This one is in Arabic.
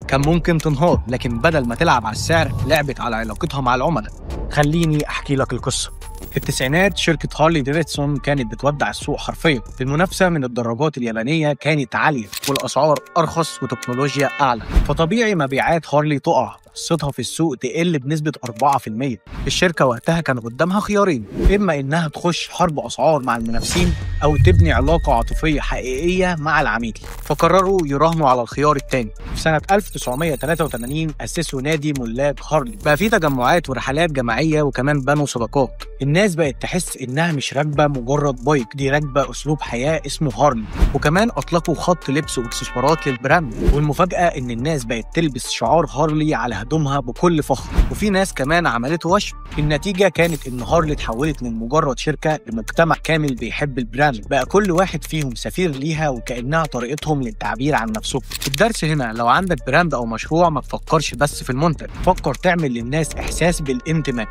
كان ممكن تنهار، لكن بدل ما تلعب على السعر لعبت على علاقتها مع العملاء. خليني أحكي لك القصة. في التسعينات شركة هارلي ديفيدسون كانت بتودع السوق حرفيا. المنافسة من الدراجات اليابانية كانت عالية والأسعار أرخص وتكنولوجيا أعلى، فطبيعي مبيعات هارلي تقع، حصتها في السوق تقل بنسبة 4%. الشركة وقتها كان قدامها خيارين، إما إنها تخش حرب أسعار مع المنافسين أو تبني علاقة عاطفية حقيقية مع العميل. فقرروا يراهنوا على الخيار الثاني. في سنة 1983 أسسوا نادي ملاك هارلي، بقى فيه تجمعات ورحلات جماعية وكمان بنوا صداقات. الناس بقت تحس إنها مش راكبة مجرد بايك، دي راكبة أسلوب حياة اسمه هارلي. وكمان أطلقوا خط لبس وإكسسوارات للبراند، والمفاجأة إن الناس بقت تلبس شعار هارلي على هدومها بكل فخر، وفي ناس كمان عملته وشم. النتيجة كانت إن هارلي اتحولت من مجرد شركة لمجتمع كامل بيحب البراند، بقى كل واحد فيهم سفير ليها وكأنها طريقتهم للتعبير عن نفسهم. الدرس هنا، لو عندك براند أو مشروع ما تفكرش بس في المنتج، فكر تعمل للناس إحساس بالانتماء.